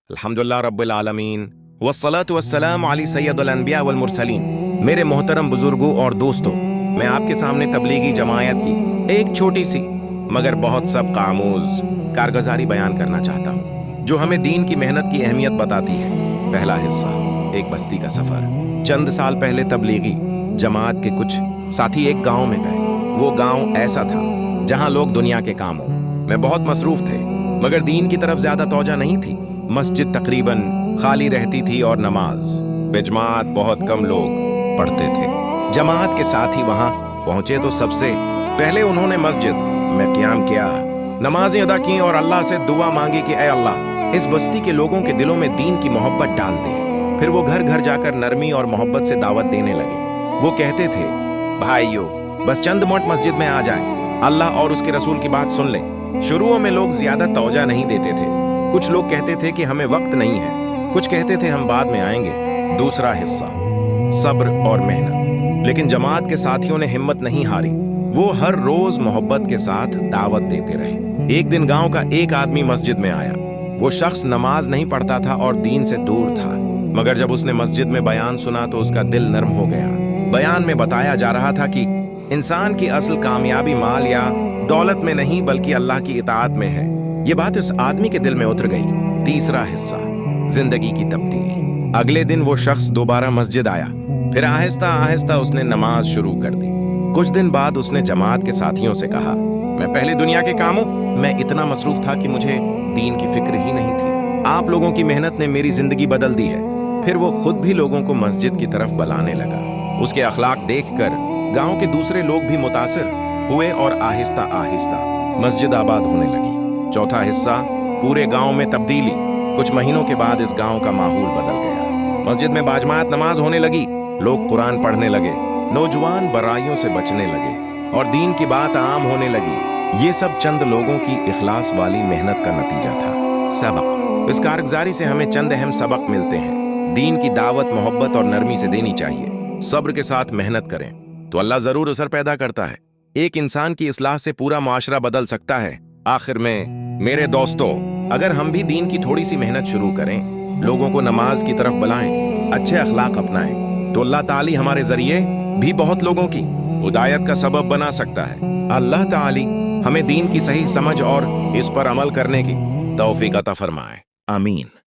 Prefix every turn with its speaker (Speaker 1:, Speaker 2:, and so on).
Speaker 1: अल्हम्दुलिल्लाह रब्बिल आलमीन वस्सलातु वस्सलामु अली सय्यदुल अन्बिया वल मुरसलीन। मेरे मोहतरम बुजुर्गों और दोस्तों, मैं आपके सामने तबलीगी जमायत की एक छोटी सी मगर बहुत सब कामूज कारगुजारी बयान करना चाहता हूँ, जो हमें दीन की मेहनत की अहमियत बताती है। पहला हिस्सा, एक बस्ती का सफर। चंद साल पहले तबलीगी जमात के कुछ साथी एक गांव में गए। वो गांव ऐसा था जहां लोग दुनिया के कामों में बहुत मसरूफ थे, मगर दीन की तरफ ज्यादा तवज्जो नहीं थी। मस्जिद तकरीबन खाली रहती थी और नमाज बेजमात बहुत कम लोग पढ़ते थे। जमात के साथ ही वहां पहुंचे तो सबसे पहले उन्होंने मस्जिद में क़याम किया, नमाजें अदा की और अल्लाह से दुआ मांगी कि ऐ अल्लाह, इस बस्ती के लोगों के दिलों में दीन की मोहब्बत डाल दे। फिर वो घर घर जाकर नरमी और मोहब्बत से दावत देने लगे। वो कहते थे, भाइयों, बस चंद मिनट मस्जिद में आ जाएं, अल्लाह और उसके रसूल की बात सुन लें। शुरुओं में लोग ज्यादा तवज्जो नहीं देते थे। कुछ लोग कहते थे कि हमें वक्त नहीं है, कुछ कहते थे हम बाद में आएंगे। दूसरा हिस्सा, सब्र और मेहनत। लेकिन जमात के साथियों ने हिम्मत नहीं हारी। वो हर रोज मोहब्बत के साथ दावत देते रहे। एक दिन गांव का एक आदमी मस्जिद में आया। वो शख्स नमाज नहीं पढ़ता था और दीन से दूर था, मगर जब उसने मस्जिद में बयान सुना तो उसका दिल नर्म हो गया। बयान में बताया जा रहा था कि इंसान की असल कामयाबी माल या दौलत में नहीं बल्कि अल्लाह की इताअत में है। ये बात इस आदमी के दिल में उतर गई। तीसरा हिस्सा, जिंदगी की तब्दीली। अगले दिन वो शख्स दोबारा मस्जिद आया। फिर आहिस्ता आहिस्ता उसने नमाज शुरू कर दी। कुछ दिन बाद उसने जमात के साथियों से कहा, मैं पहले दुनिया के कामों में इतना मसरूफ था कि मुझे दीन की फिक्र ही नहीं थी। आप लोगों की मेहनत ने मेरी जिंदगी बदल दी है। फिर वो खुद भी लोगों को मस्जिद की तरफ बुलाने लगा। उसके अखलाक देखकर गांव के दूसरे लोग भी मुतासिर हुए और आहिस्ता आहिस्ता मस्जिद आबाद होने लगी। चौथा हिस्सा, पूरे गांव में तब्दीली। कुछ महीनों के बाद इस गांव का माहौल बदल गया। मस्जिद में बाजमात नमाज होने लगी, लोग कुरान पढ़ने लगे, नौजवान बुराइयों से बचने लगे और दीन की बात आम होने लगी। ये सब चंद लोगों की इखलास वाली मेहनत का नतीजा था। सबक, इस कारगुजारी से हमें चंद अहम सबक मिलते हैं। दीन की दावत मोहब्बत और नरमी से देनी चाहिए। सब्र के साथ मेहनत करें तो अल्लाह जरूर असर पैदा करता है। एक इंसान की इस्लाह से पूरा माशरा बदल सकता है। आखिर में मेरे दोस्तों, अगर हम भी दीन की थोड़ी सी मेहनत शुरू करें, लोगों को नमाज की तरफ बुलाएं, अच्छे अखलाक अपनाएं, तो अल्लाह ताली हमारे जरिए भी बहुत लोगों की हिदायत का सबब बना सकता है। अल्लाह ताली हमें दीन की सही समझ और इस पर अमल करने की तौफीक अता फरमाए। आमीन।